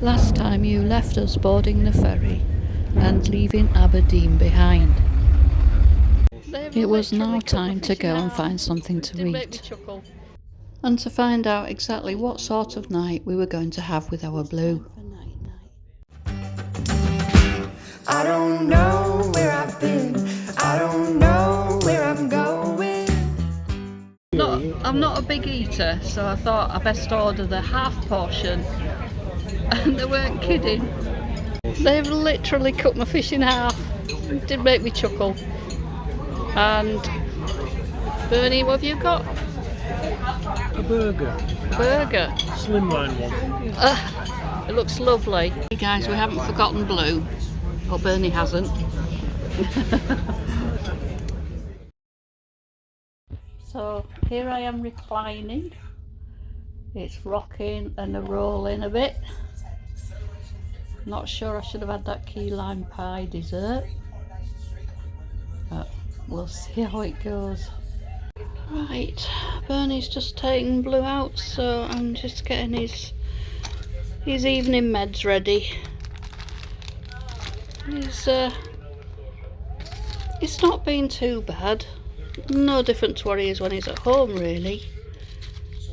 Last time you left us boarding the ferry and leaving Aberdeen behind. It was now time to go and find something to eat, and to find out exactly what sort of night we were going to have with our Blue. I don't know where I've been, I don't know where I'm going. I'm not a big eater, so I thought I best order the half portion, and they weren't kidding. They've literally cut my fish in half. It did make me chuckle. And Bernie, what have you got? A burger. Burger. Slimline one. It looks lovely. Hey guys, we haven't forgotten Blue. Well, Bernie hasn't. So here I am reclining. It's rocking and rolling a bit. Not sure I should have had that key lime pie dessert, but we'll see how it goes. Right, Bernie's just taking Blue out, so I'm just getting his evening meds ready. It's not been too bad. No different to what he is when he's at home, really.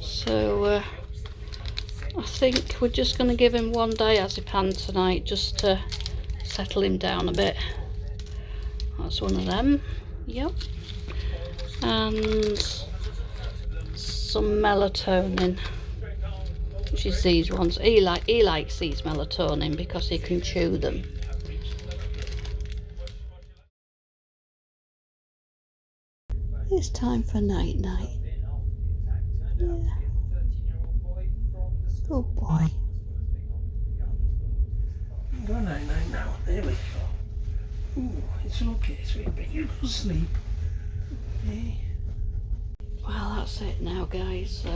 So I think we're just going to give him one diazepam tonight, just to settle him down a bit. That's one of them. Yep. And some melatonin, which is these ones. He likes these melatonin because he can chew them. It's time for night night. Yeah. Good boy. Go night night now. There we go. Ooh, it's okay, sweet, but you go sleep. Okay. Well, that's it now, guys.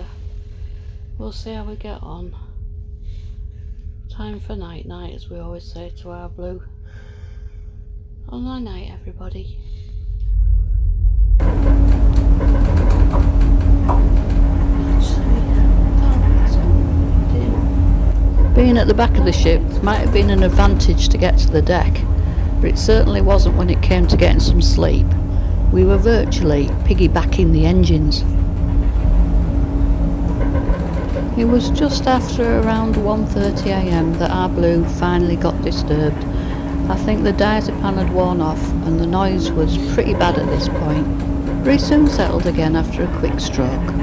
We'll see how we get on. Time for night night, as we always say to our Blue. On night night, everybody. Being at the back of the ship might have been an advantage to get to the deck, but it certainly wasn't when it came to getting some sleep. We were virtually piggybacking the engines. It was just after around 1:30 AM that our Blue finally got disturbed. I think the diazepam had worn off and the noise was pretty bad at this point, but he soon settled again after a quick stroke.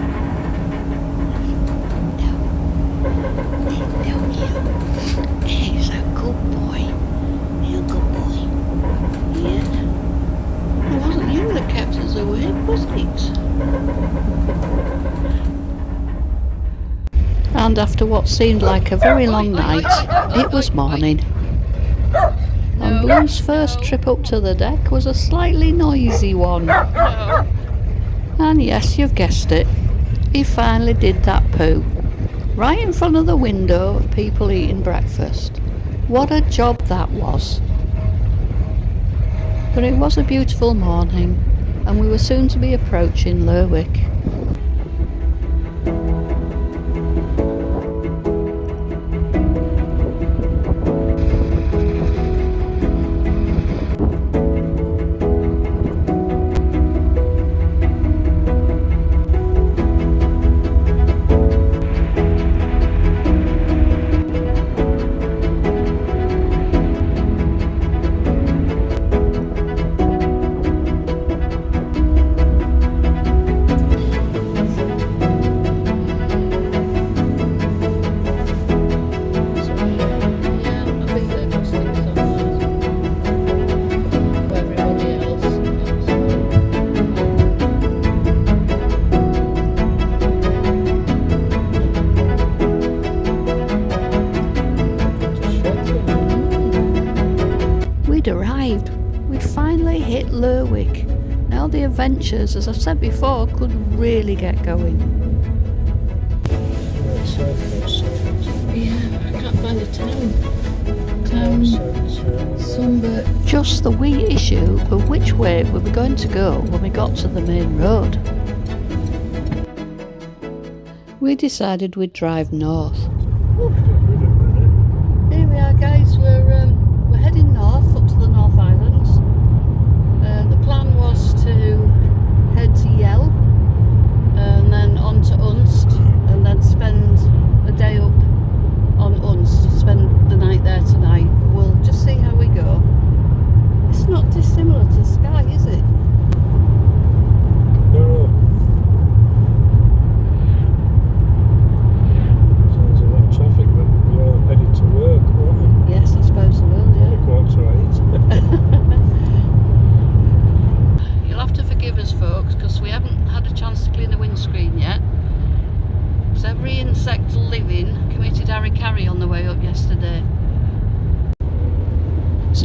He's a good boy. You're a good boy. Yeah. It wasn't you that kept us awake, was it? And after what seemed like a very long night, it was morning. And Blue's first trip up to the deck was a slightly noisy one. And yes, you've guessed it, he finally did that poo. Right in front of the window of people eating breakfast. What a job that was. But it was a beautiful morning, and we were soon to be approaching Lerwick. Arrived. We'd finally hit Lerwick. Now the adventures, as I've said before, could really get going. Yeah, I can't find a town. Sunbird. Just the wee issue of which way we were going to go when we got to the main road. We decided we'd drive north.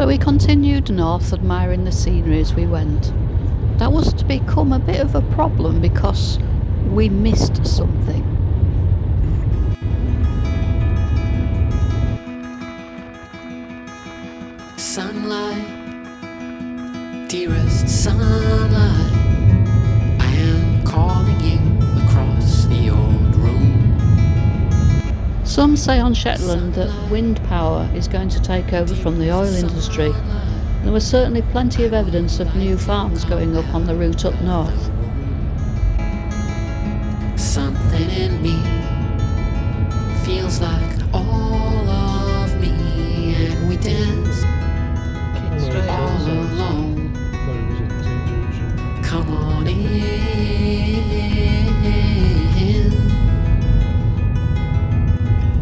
So we continued north, admiring the scenery as we went. That was to become a bit of a problem because we missed something. Sunlight, dearest sunlight, I am calling you across the old room. Some say on Shetland that wind power is going to take over from the oil industry. There was certainly plenty of evidence of new farms going up on the route up north. Something in me feels like all of me, and we dance all alone. Come on in.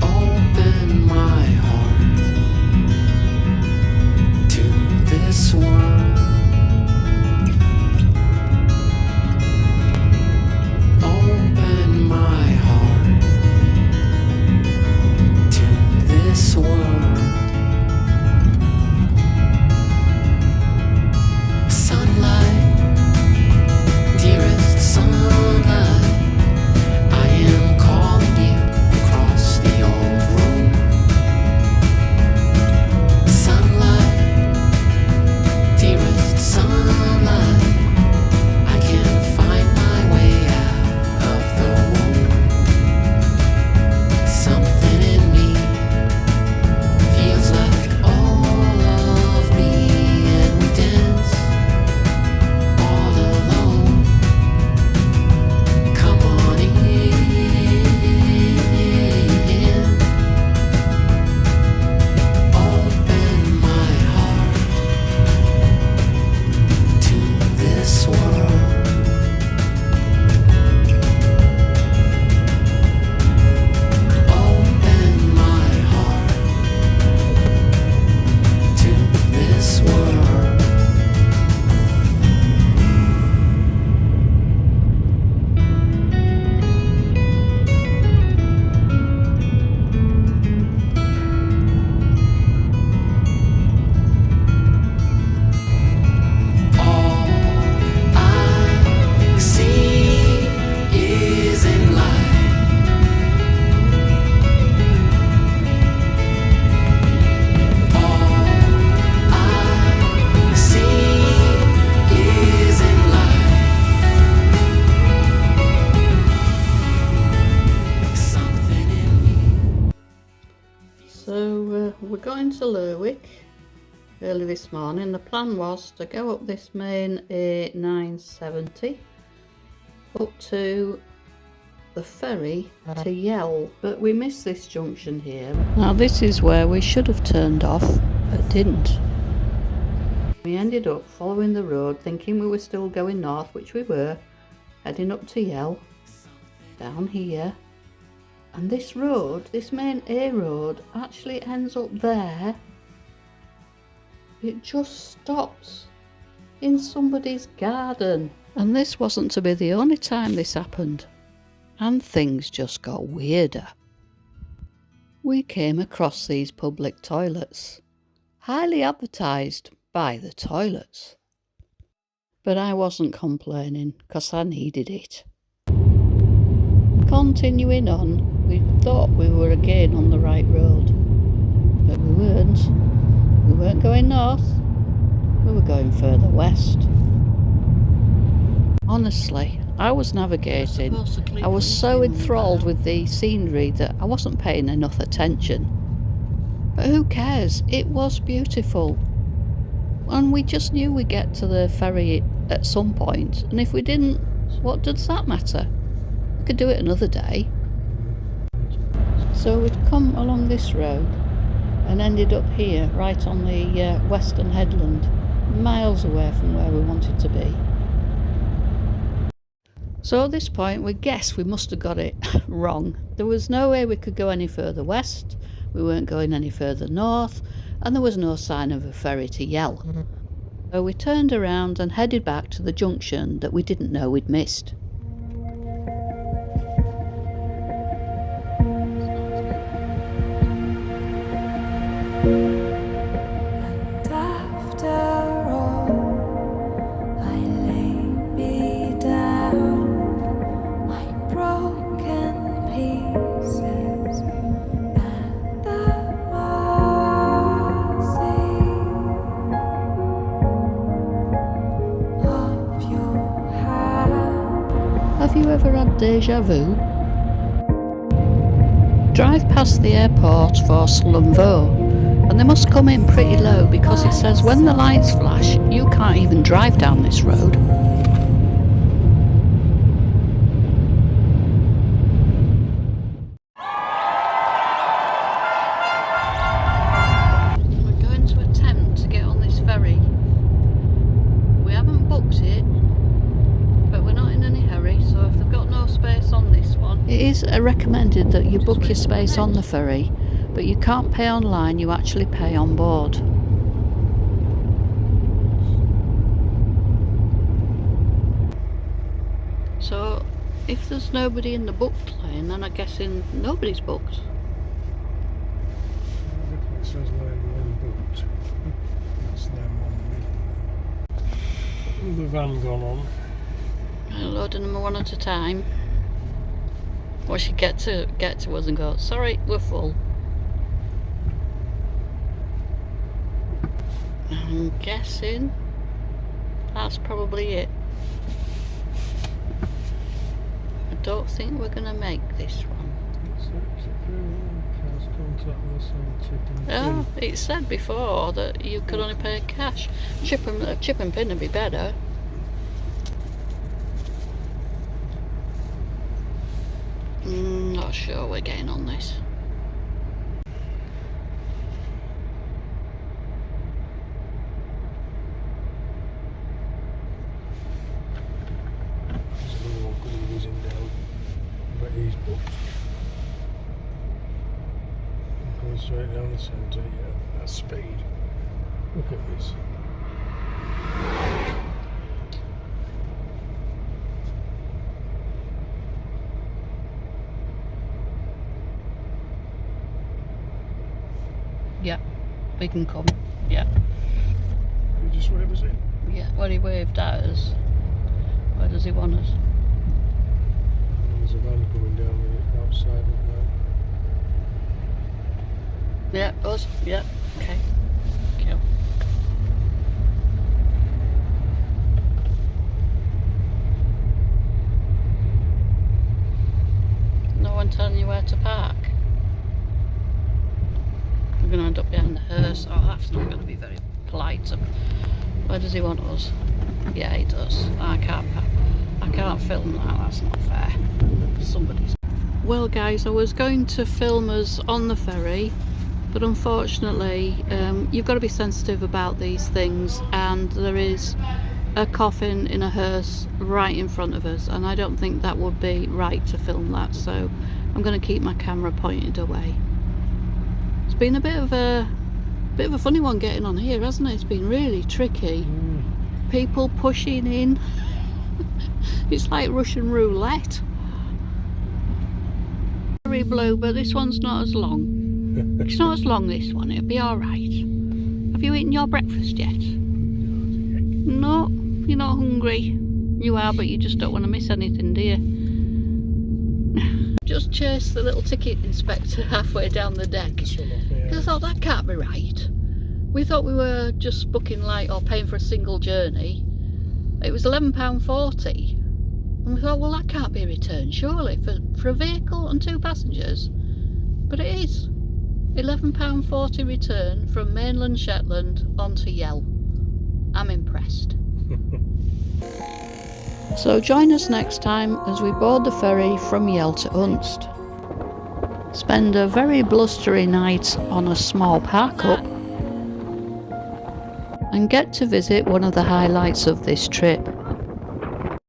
Open my heart to this world. Open my heart to this world. Sunlight, dearest sunlight, I am calling you across the old room. Sunlight, dearest sunlight, I can find my way out of the womb. Something in me feels like all of me, and we dance all alone. Come on in. Open my heart to this world. Open my heart to this world. All I see is in light. All I see is in light. Something in me. So we got into Lerwick early this morning. The plan was to go up this main A970 up to the ferry to Yell, but we missed this junction here. Now this is where we should have turned off, but didn't. We ended up following the road thinking we were still going north, which we were, heading up to Yell, down here. And this road, this main A road, actually ends up there. It just stops in somebody's garden. And this wasn't to be the only time this happened. And things just got weirder. We came across these public toilets, highly advertised by the toilets. But I wasn't complaining, 'cause I needed it. Continuing on, we thought we were again on the right road, but we weren't. We weren't going north, we were going further west. Honestly, I was navigating. I was so enthralled with the scenery that I wasn't paying enough attention. But who cares? It was beautiful. And we just knew we'd get to the ferry at some point, and if we didn't, what does that matter? We could do it another day. So we'd come along this road and ended up here, right on the western headland, miles away from where we wanted to be. So at this point we guessed we must have got it wrong. There was no way we could go any further west, we weren't going any further north, and there was no sign of a ferry to Yell. So we turned around and headed back to the junction that we didn't know we'd missed. And ever had deja vu? Drive past the airport for Slumvo, and they must come in pretty low because it says when the lights flash you can't even drive down this road. We're going to attempt to get on this ferry. We haven't booked it, but we're not in any hurry, so if they've got no space on this one, it is recommended that you book your space on the ferry, but you can't pay online, you actually pay on board. So if there's nobody in the booked lane, then I'm guessing nobody's booked. It says lane 1 booked. That's lane 1 in the middle. The van gone on. Loading them one at a time. Or she get to us and go, sorry, we're full. I'm guessing that's probably it. I don't think we're gonna make this one. Oh, it said before that you could only pay cash. Chip and pin would be better. Not sure we're getting on this. There's another one coming whizzing down, but he's booked. Going straight down the centre, yeah, that's speed. Look at this. Yeah, we can come. Yeah. You just wave us in. Yeah, well, he waved at us. Where does he want us? There's a van coming down with it outside it now. Yeah, us. Yeah, okay. Cool. No one telling you where to park? We're going to end up behind the hearse. Oh, that's not going to be very polite. Where does he want us? Yeah, he does. I can't film that. That's not fair. Somebody's. Well, guys, I was going to film us on the ferry, but unfortunately, you've got to be sensitive about these things, and there is a coffin in a hearse right in front of us, and I don't think that would be right to film that. So I'm going to keep my camera pointed away. It's been a bit of a funny one getting on here, hasn't it? It's been really tricky. People pushing in. It's like Russian roulette. Very blue, but this one's not as long. It's not as long, this one. It'll be alright. Have you eaten your breakfast yet? No, you're not hungry. You are, but you just don't want to miss anything, do you? Just chased the little ticket inspector halfway down the deck. Because I thought, that can't be right. We thought we were just booking like, or paying for a single journey. It was £11.40. And we thought, well, that can't be returned, surely, for a vehicle and 2 passengers. But it is. £11.40 return from mainland Shetland onto Yell. I'm impressed. So join us next time as we board the ferry from Yell to Unst. Spend a very blustery night on a small park-up and get to visit one of the highlights of this trip,